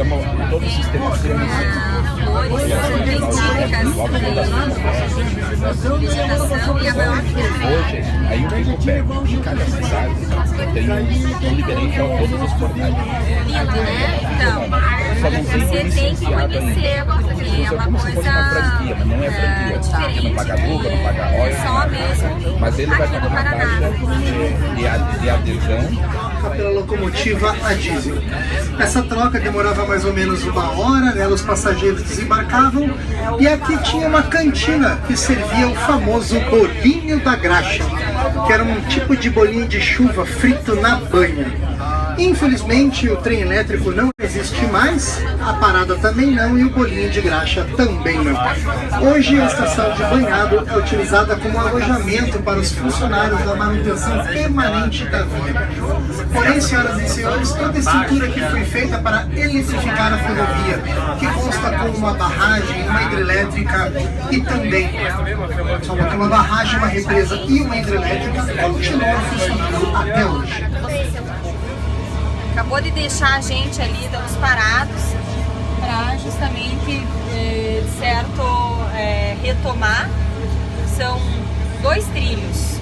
estamos todo o sistema flores vegetação e a maior hoje, aí eu fico perto de cada cidade, eu liberei já todos os portais. lindo, né? Então, você tem que conhecer, porque é uma coisa franquia, mas não é franquia. diferente, Não paga luva, não paga óleo, só mesmo mas ele vai aqui pagar no uma Paraná. taxa de adesão. Pela locomotiva a diesel. Essa troca demorava mais ou menos 1 hora, né? Os passageiros desembarcavam e aqui tinha uma cantina que servia o famoso bolinho da graxa, que era um tipo de bolinho de chuva frito na banha. Infelizmente o trem elétrico não existe mais, a parada também não e o bolinho de graxa também não. Hoje a estação de banhado é utilizada como alojamento para os funcionários da manutenção permanente da via. Porém, senhoras e senhores, toda a estrutura que foi feita para eletrificar a ferrovia, que consta com uma barragem, uma hidrelétrica e também uma barragem, uma represa e uma hidrelétrica, continua funcionando até hoje. Acabou de deixar a gente ali, estamos parados para justamente, certo, retomar. São 2 trilhos.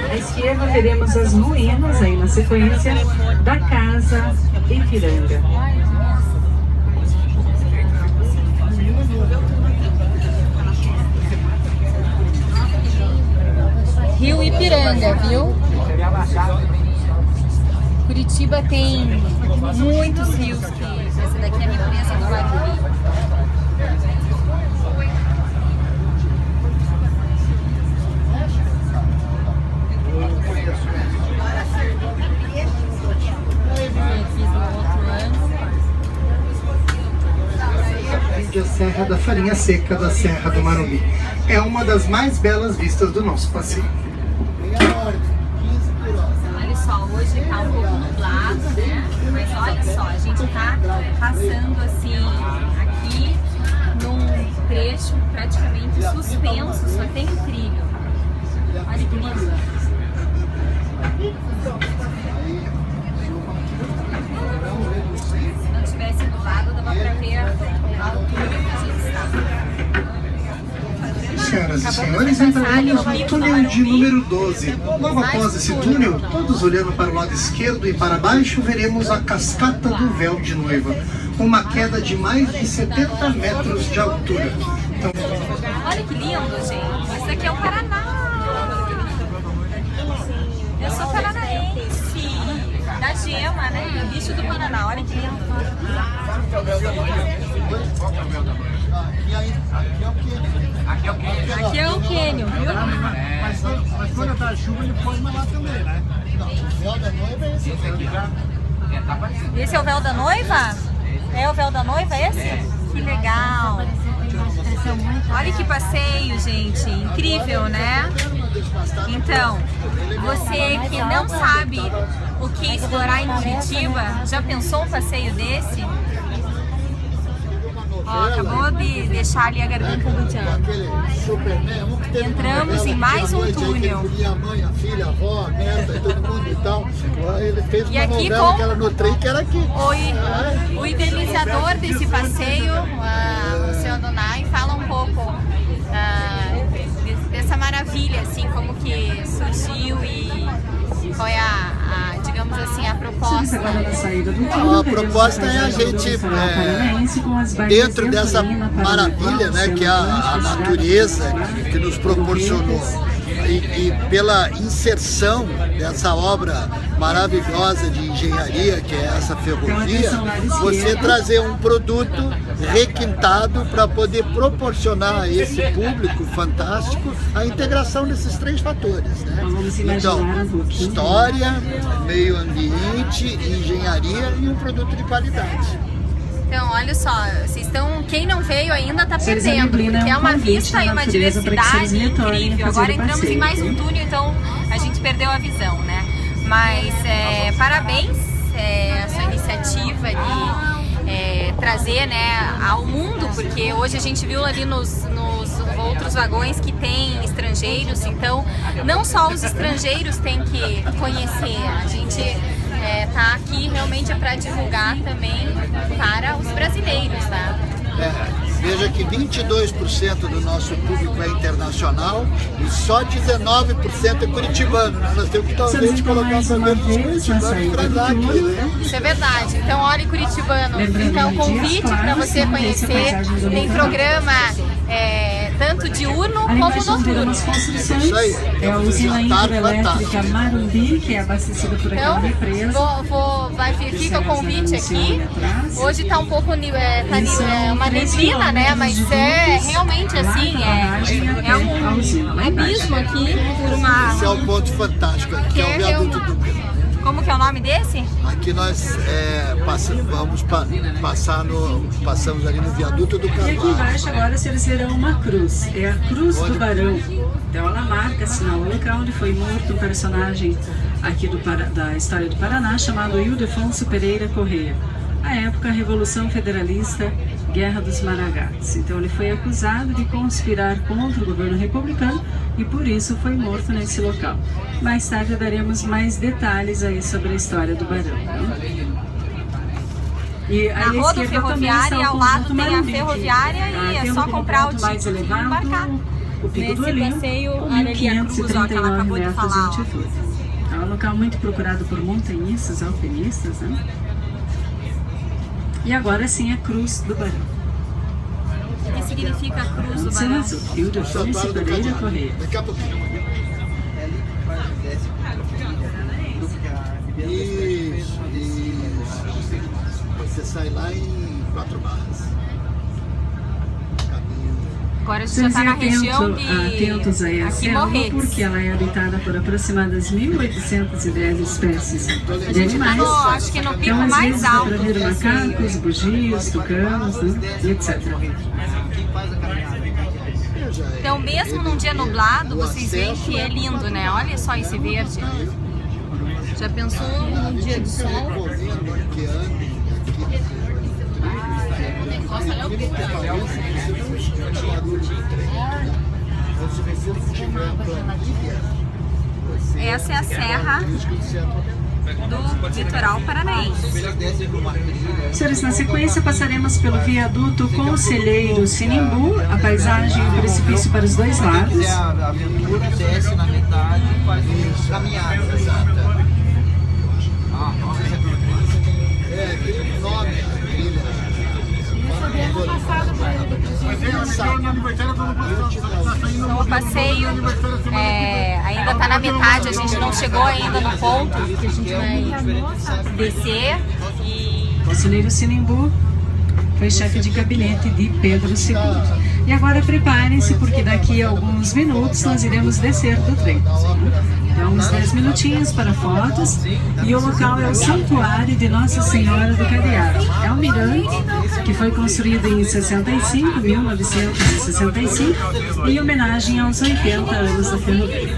À esquerda veremos as ruínas aí na sequência da Casa Ipiranga. Rio Ipiranga, viu? Curitiba tem muitos rios, que essa daqui é a represa do Bariri. A Serra da Farinha Seca da Serra do Marumbi. É uma das mais belas vistas do nosso passeio. Olha só, hoje tá um pouco nublado, né? Mas olha só, a gente tá passando assim aqui num trecho praticamente suspenso, só tem trilho. Olha que lindo. Se não tivesse nublado, dava pra ver a altura que a gente está. Senhoras e senhores, entramos no túnel de número 12. Logo após esse túnel, todos olhando para o lado esquerdo e para baixo, veremos a Cascata do Véu de Noiva, uma queda de mais de 70 metros de altura. Então, olha que lindo, gente. Isso aqui é o Paraná. Eu sou paranaense, da Gema, né? Bicho do Paraná. Olha que lindo. Aqui é o Quênio, viu? Mas quando tá chuva ele pode mandar também, né? O véu da noiva é esse aqui já. Esse é o véu da noiva? É o véu da noiva esse? Que legal! Olha que passeio, gente! Incrível, né? Então, você que não sabe o que explorar em Curitiba, já pensou um passeio desse? Ó, acabou de deixar ali a garganta do Tiago. Entramos em mais um túnel. A mãe, a filha, a avó, a neta, todo mundo e tal. Ele fez uma aqui novela que era no trem, que era aqui. O idealizador desse passeio, o seu Adonai, fala um pouco dessa maravilha, assim, como que surgiu e qual é digamos assim, a proposta. A proposta é a gente, dentro dessa maravilha, né, que é a natureza que nos proporcionou, e pela inserção dessa obra maravilhosa de engenharia, que é essa ferrovia, você trazer um produto requintado para poder proporcionar a esse público fantástico a integração desses 3 fatores, né? Então, história, meio ambiente, engenharia e um produto de qualidade. Então, olha só, vocês estão, quem não veio ainda está perdendo, porque é uma vista e uma diversidade incrível. Agora entramos em mais um túnel, então a gente perdeu a visão, né? Mas parabéns a sua iniciativa de trazer, né, ao mundo, porque hoje a gente viu ali nos outros vagões que tem estrangeiros, então não só os estrangeiros têm que conhecer, a gente tá aqui realmente para divulgar também para os brasileiros, tá? Veja que 22% do nosso público é internacional e só 19% é curitibano, né? Nós temos que talvez colocar também os curitibanos para dar aqui, né? Isso é verdade. Então, olha, curitibano. Então, convite para você conhecer. Tem programa tanto diurno como noturno. Isso aí. É a usina hidroelétrica Marumbi, que é abastecida por aquela represa. Vai fica o convite aqui. Hoje está um pouco uma neblina, né? Mas realmente assim, um abismo aqui por uma... Esse é o ponto fantástico aqui, que é o viaduto Duca. Como que é o nome desse? Aqui nós passamos ali no viaduto do Carvalho. E aqui embaixo agora vocês verão uma cruz, é a Cruz do Barão. Então ela marca-se no local onde foi morto um personagem aqui da história do Paraná chamado Ildefonso Pereira Corrêa. À época, a Revolução Federalista, Guerra dos Maragatos. Então ele foi acusado de conspirar contra o governo republicano e por isso foi morto nesse local. Mais tarde daremos mais detalhes aí sobre a história do Barão. E na roda ferroviária, ao lado tem a ferroviária e é só comprar o título e embarcar. O Pico do Nesse passeio, olha ali a cruz, ó, que ela acabou de falar. É um local muito procurado por montanhistas, alpinistas, né? E agora sim a Cruz do Barão. O que significa a Cruz do Barão? Ildefonso Pereira Corrêa. Daqui a pouquinho. Isso. Você sai lá em 4 barras. Agora a gente já está na região atentos aí a selva, porque ela é habitada por aproximadas 1.810 espécies de animais. Acho que no pico então, às mais vezes, alto. Dá para ver macacos, bugios, tucanos, né, e etc. Então, mesmo num dia nublado, vocês veem que é lindo, né? Olha só esse verde. Já pensou num dia de sol? Essa é a serra do litoral paranaense. Senhores, na sequência passaremos pelo viaduto Conselheiro Sinimbu, a paisagem e o precipício para os dois lados. A aventura desce na metade e faz caminhada. Aquele nome, a trilha. Então o passeio ainda está na metade, a gente não chegou ainda no ponto que a gente vai descer. Conselheiro Sinimbu foi chefe de gabinete de Pedro II. E agora preparem-se, porque daqui a alguns minutos nós iremos descer do trem. Então, uns 10 minutinhos para fotos. E o local é o Santuário de Nossa Senhora do Cadeado. É um mirante que foi construído em 1965, em homenagem aos 80 anos da ferrovia.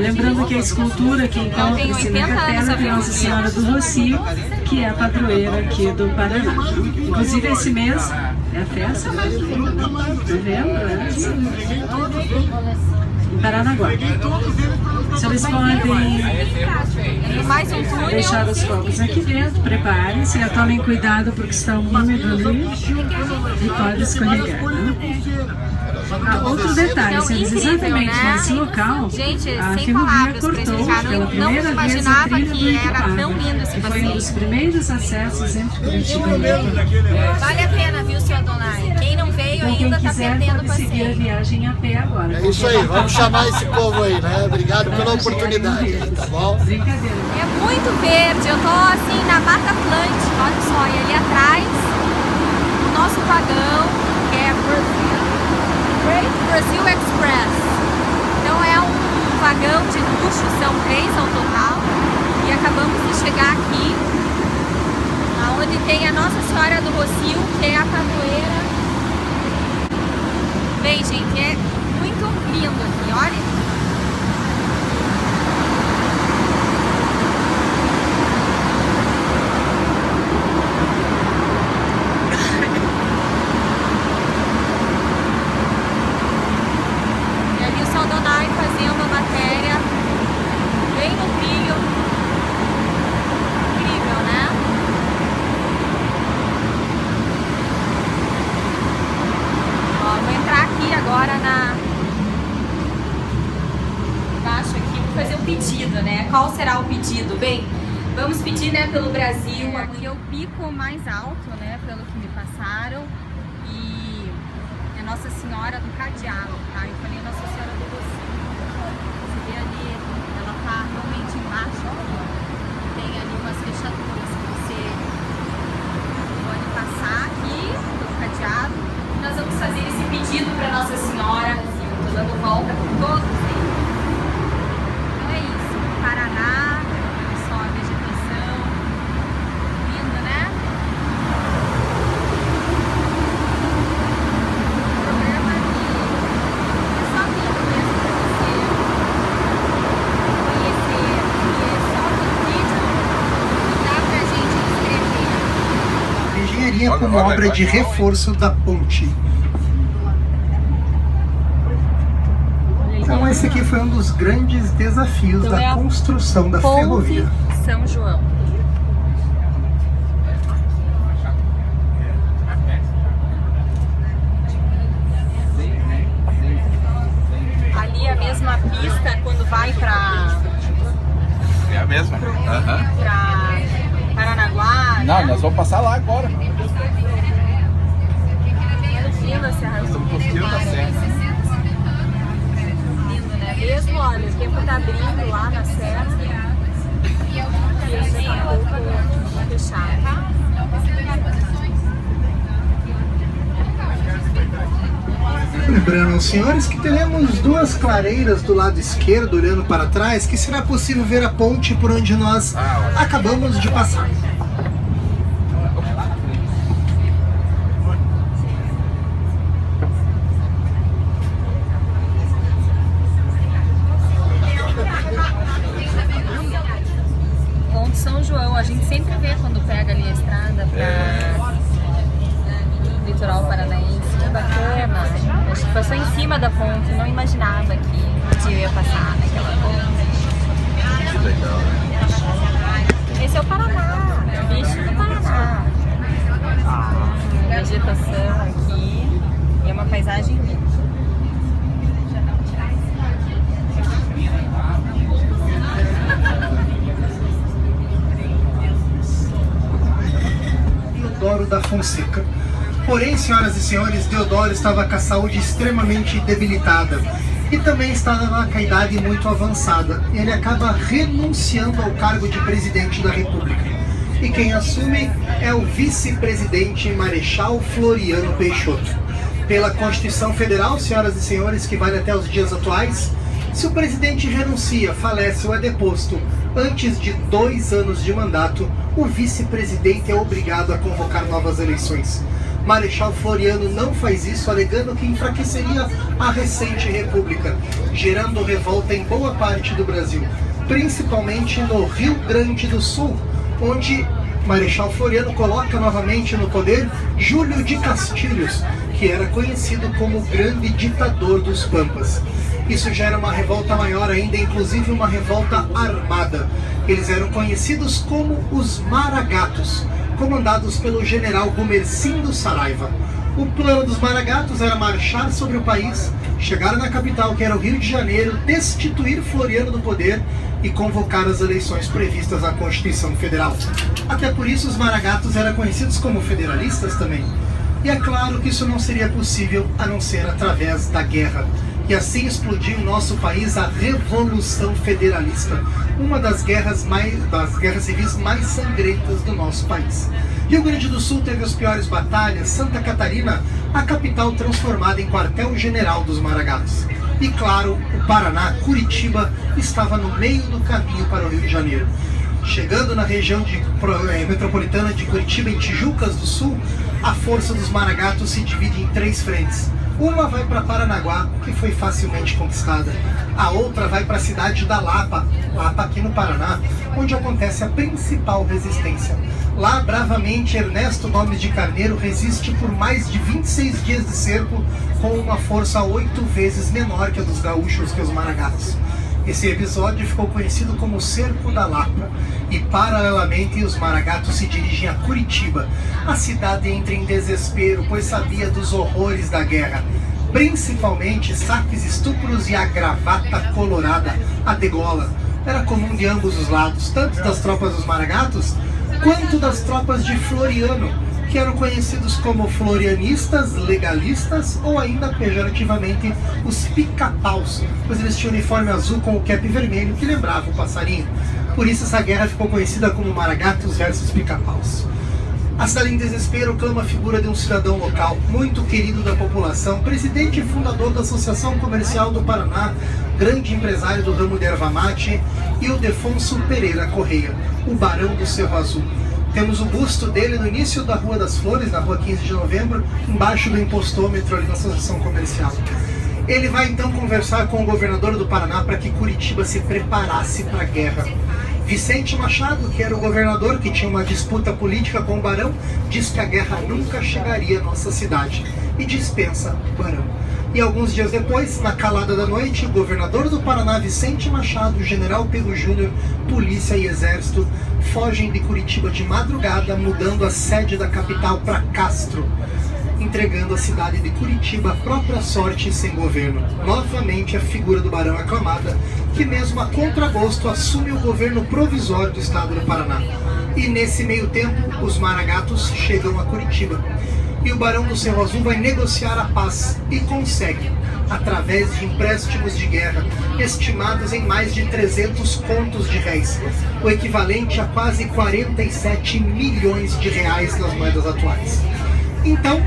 Lembrando que a escultura que encontra-se na capela de Nossa Senhora do Rocio, que é a padroeira aqui do Paraná. Inclusive, esse mês é a festa da padroeira, né? Em Paranaguá. Vocês podem deixar os copos aqui dentro, preparem-se, tomem cuidado porque está úmido ali e pode escorregar, né? Outro detalhe, exatamente nesse local, a ferrovia cortou pela primeira vez a trilha do Ituaba, que foi um dos primeiros acessos entre Curitiba e Rio. Vale a pena, viu, seu Adonai? Quem não veio ainda está perdendo o passeio. Seguir a viagem a pé agora. É isso aí, vamos chamar esse povo aí, né? Obrigado pela oportunidade, tá bom? Brincadeira. É muito verde, eu tô assim na Mata Atlântica, olha só, e ali atrás o nosso vagão, que é Great Brazil Express. Então é um vagão de luxo, são 3 ao total, e acabamos de chegar aqui, onde tem a Nossa Senhora do Rocio, que é a padroeira. Bem, gente, é muito lindo aqui, olha. agora embaixo aqui, vou fazer um pedido, né? Qual será o pedido? Bem, vamos pedir, né, pelo Brasil. Aqui é o pico mais alto, né, pelo que me passaram. E é Nossa Senhora do Cadeado, tá? Eu falei Nossa Senhora do Rocinho. Você vê ali, ela tá realmente embaixo, ó. Tem ali umas fechaduras que você pode passar aqui pelo cadeado. Nós vamos fazer esse pedido para Nossa Senhora. Estou dando volta por todos eles. Então é isso, Paraná, olha só a vegetação. Lindo, né? O programa aqui é só lindo mesmo para você conhecer. Porque só no vídeo não dá pra gente descrever. Engenharia como obra de reforço da ponte. Então esse aqui foi um dos grandes desafios Então, da construção da ferrovia. São João. Ali a mesma pista quando vai para É a mesma? Aham. Paranaguá. Não, nós vamos passar lá agora. Lindo a Serra. Nós estamos construindo a serra. Lindo, né? Mesmo, olha, o tempo tá abrindo lá na serra. E ainda tá um pouco fechado. Lembrando aos senhores que teremos duas clareiras do lado esquerdo olhando para trás, que será possível ver a ponte por onde nós acabamos de passar. Ponte São João, a gente sempre vê quando pega ali a estrada para litoral paranaense. Que bacana. Acho que passou em cima da ponte, não imaginava que eu ia passar naquela ponte. Que legal, né? Esse é o Paraná, bicho do Paraná. Vegetação aqui. E é uma paisagem linda. Deodoro da Fonseca. Porém, senhoras e senhores, Deodoro estava com a saúde extremamente debilitada e também estava com a idade muito avançada. Ele acaba renunciando ao cargo de presidente da República. E quem assume é o vice-presidente Marechal Floriano Peixoto. Pela Constituição Federal, senhoras e senhores, que vale até os dias atuais, se o presidente renuncia, falece ou é deposto antes de 2 anos de mandato, o vice-presidente é obrigado a convocar novas eleições. Marechal Floriano não faz isso, alegando que enfraqueceria a recente república, gerando revolta em boa parte do Brasil, principalmente no Rio Grande do Sul, onde Marechal Floriano coloca novamente no poder Júlio de Castilhos, que era conhecido como o grande ditador dos Pampas. Isso gera uma revolta maior ainda, inclusive uma revolta armada. Eles eram conhecidos como os Maragatos, comandados pelo general Gumercindo Saraiva. O plano dos Maragatos era marchar sobre o país, chegar na capital, que era o Rio de Janeiro, destituir Floriano do poder e convocar as eleições previstas na Constituição Federal. Até por isso os Maragatos eram conhecidos como federalistas também. E é claro que isso não seria possível a não ser através da guerra. E assim explodiu em nosso país a Revolução Federalista, uma das guerras civis mais sangrentas do nosso país. Rio Grande do Sul teve as piores batalhas, Santa Catarina, a capital transformada em quartel-general dos Maragatos. E claro, o Paraná, Curitiba, estava no meio do caminho para o Rio de Janeiro. Chegando na região metropolitana de Curitiba, em Tijucas do Sul, a força dos Maragatos se divide em 3 frentes. Uma vai para Paranaguá, que foi facilmente conquistada. A outra vai para a cidade da Lapa, aqui no Paraná, onde acontece a principal resistência. Lá, bravamente, Ernesto Gomes de Carneiro resiste por mais de 26 dias de cerco, com uma força 8 vezes menor que a dos gaúchos, que os Maragatos. Esse episódio ficou conhecido como Cerco da Lapa, e paralelamente os Maragatos se dirigem a Curitiba. A cidade entra em desespero, pois sabia dos horrores da guerra. principalmente saques, estupros e a gravata colorada, a degola. Era comum de ambos os lados, tanto das tropas dos Maragatos, quanto das tropas de Floriano, que eram conhecidos como florianistas, legalistas ou ainda pejorativamente os pica-paus, pois eles tinham uniforme azul com o cap vermelho que lembrava o passarinho. Por isso essa guerra ficou conhecida como Maragatos versus pica-paus. A cidade em desespero clama a figura de um cidadão local, muito querido da população, presidente e fundador da Associação Comercial do Paraná, grande empresário do ramo de erva mate, Ildefonso Pereira Correia, o Barão do Cerro Azul. Temos o busto dele no início da Rua das Flores, na Rua 15 de Novembro, embaixo do impostômetro ali na Associação Comercial. Ele vai então conversar com o governador do Paraná para que Curitiba se preparasse para a guerra. Vicente Machado, que era o governador, que tinha uma disputa política com o Barão, diz que a guerra nunca chegaria à nossa cidade e dispensa o Barão. E alguns dias depois, na calada da noite, o governador do Paraná, Vicente Machado, o general Pedro Júnior, polícia e exército fogem de Curitiba de madrugada, mudando a sede da capital para Castro, entregando a cidade de Curitiba à própria sorte e sem governo. Novamente a figura do Barão aclamada, que mesmo a contragosto assume o governo provisório do estado do Paraná. E nesse meio tempo, os Maragatos chegam a Curitiba. E o Barão do Cerro Azul vai negociar a paz e consegue, através de empréstimos de guerra, estimados em mais de 300 contos de réis, o equivalente a quase 47 milhões de reais nas moedas atuais. Então,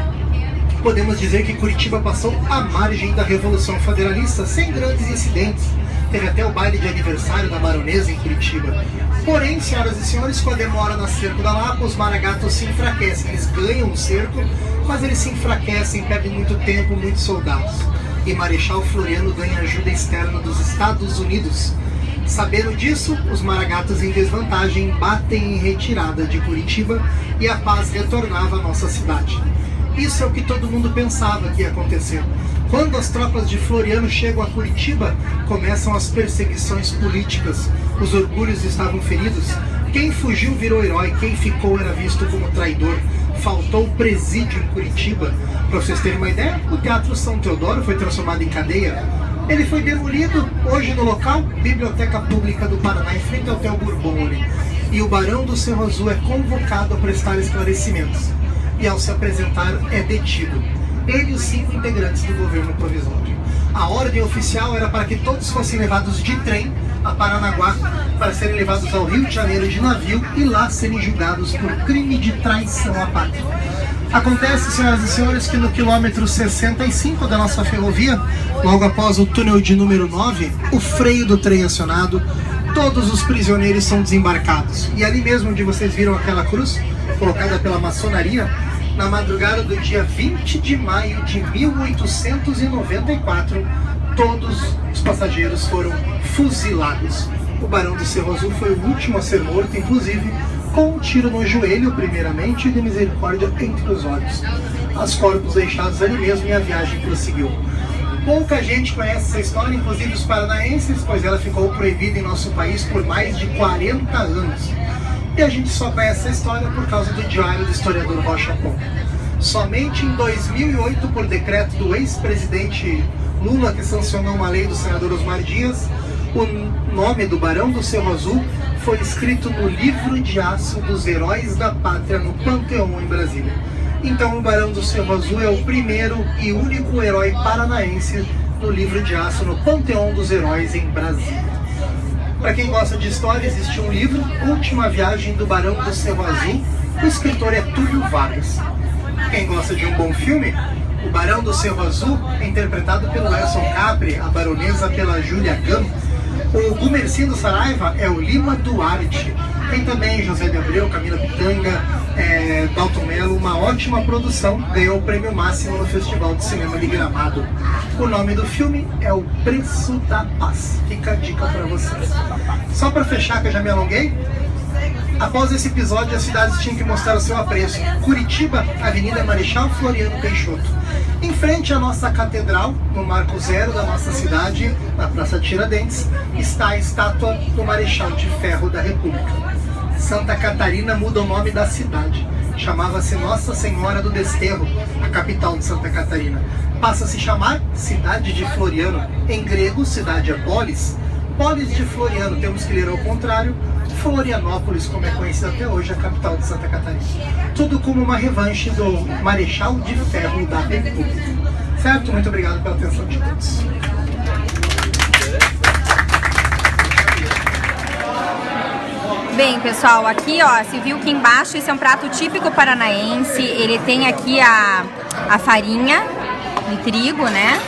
podemos dizer que Curitiba passou à margem da Revolução Federalista, sem grandes incidentes. Teve até o baile de aniversário da baronesa em Curitiba. Porém, senhoras e senhores, com a demora no cerco da Lapa, os Maragatos se enfraquecem. Eles ganham o cerco, mas eles se enfraquecem, perdem muito tempo, muitos soldados. E Marechal Floriano ganha ajuda externa dos Estados Unidos. Sabendo disso, os Maragatos em desvantagem batem em retirada de Curitiba e a paz retornava à nossa cidade. Isso é o que todo mundo pensava que ia acontecer. Quando as tropas de Floriano chegam a Curitiba, começam as perseguições políticas. Os orgulhos estavam feridos. Quem fugiu virou herói, quem ficou era visto como traidor. Faltou presídio em Curitiba. Para vocês terem uma ideia, o Teatro São Teodoro foi transformado em cadeia. Ele foi demolido. Hoje no local, Biblioteca Pública do Paraná, em frente ao Hotel Bourbon. E o Barão do Cerro Azul é convocado a prestar esclarecimentos. E ao se apresentar é detido. Ele e os 5 integrantes do governo provisório. A ordem oficial era para que todos fossem levados de trem a Paranaguá para serem levados ao Rio de Janeiro de navio e lá serem julgados por crime de traição à pátria. Acontece, senhoras e senhores, que no quilômetro 65 da nossa ferrovia, logo após o túnel de número 9, o freio do trem acionado, todos os prisioneiros são desembarcados. E ali mesmo onde vocês viram aquela cruz, colocada pela maçonaria, na madrugada do dia 20 de maio de 1894, todos os passageiros foram fuzilados. O Barão do Cerro Azul foi o último a ser morto, inclusive com um tiro no joelho, primeiramente, e de misericórdia entre os olhos. Os corpos deixados ali mesmo e a viagem prosseguiu. Pouca gente conhece essa história, inclusive os paranaenses, pois ela ficou proibida em nosso país por mais de 40 anos. E a gente só conhece essa história por causa do diário do historiador Rocha Ponte. Somente em 2008, por decreto do ex-presidente Lula, que sancionou uma lei do senador Osmar Dias, o nome do Barão do Cerro Azul foi escrito no livro de aço dos heróis da pátria no Panteão em Brasília. Então o Barão do Cerro Azul é o primeiro e único herói paranaense no livro de aço no Panteão dos Heróis em Brasília. Para quem gosta de história, existe um livro, Última Viagem do Barão do Cerro Azul, o escritor é Túlio Vargas. Quem gosta de um bom filme, o Barão do Cerro Azul é interpretado pelo Elson Capri, a baronesa pela Júlia Gam. O Gumercindo Saraiva é o Lima Duarte. Tem também José de Abreu, Camila Pitanga, Dalton Mello, uma ótima produção, ganhou o prêmio máximo no Festival de Cinema de Gramado. O nome do filme é O Preço da Paz. Fica a dica para vocês. Só para fechar, que eu já me alonguei, após esse episódio as cidades tinham que mostrar o seu apreço. Curitiba, Avenida Marechal Floriano Peixoto. Em frente à nossa catedral, no Marco Zero da nossa cidade, na Praça Tiradentes, está a estátua do Marechal de Ferro da República. Santa Catarina muda o nome da cidade. chamava-se Nossa Senhora do Desterro, a capital de Santa Catarina. Passa a se chamar Cidade de Floriano, em grego cidade é polis. Polis de Floriano, temos que ler ao contrário, Florianópolis, como é conhecida até hoje, a capital de Santa Catarina. Tudo como uma revanche do Marechal de Ferro da República. Certo? Muito obrigado pela atenção de todos. Bem, pessoal, aqui ó, se viu que embaixo esse é um prato típico paranaense. Ele tem aqui a farinha de trigo, né?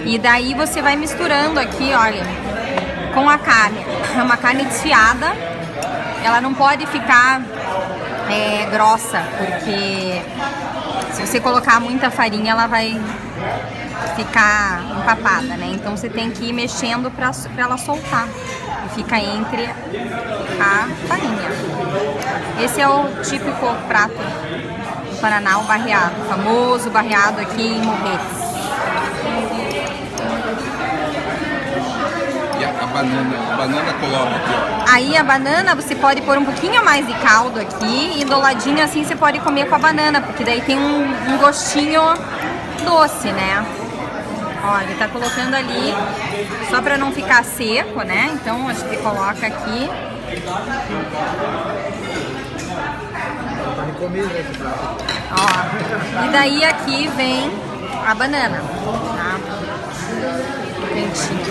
E daí você vai misturando aqui, olha, com a carne. É uma carne desfiada. Ela não pode ficar grossa, porque se você colocar muita farinha, ela vai ficar empapada, né? Então você tem que ir mexendo para ela soltar. E fica entre a farinha. Esse é o típico prato do Paraná, o barreado, o famoso barreado aqui em Morretes. E a banana coloca aqui, ó. Aí a banana você pode pôr um pouquinho mais de caldo aqui e do ladinho assim você pode comer com a banana, porque daí tem um gostinho doce, né? Ó, ele tá colocando ali só pra não ficar seco, né? Então a gente coloca aqui. Ó, e daí aqui vem a banana, tá? Quentinho.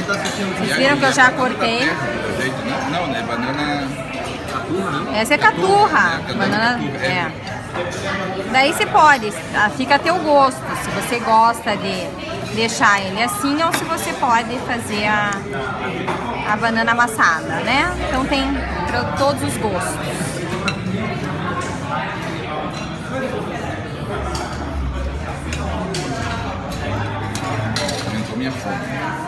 Vocês viram que eu já cortei? Não, né? Banana... Essa é caturra. Banana, Daí você pode, fica a teu gosto, se você gosta de deixar ele assim ou se você pode fazer a banana amassada, né? Então tem para todos os gostos. Aumentou minha fome.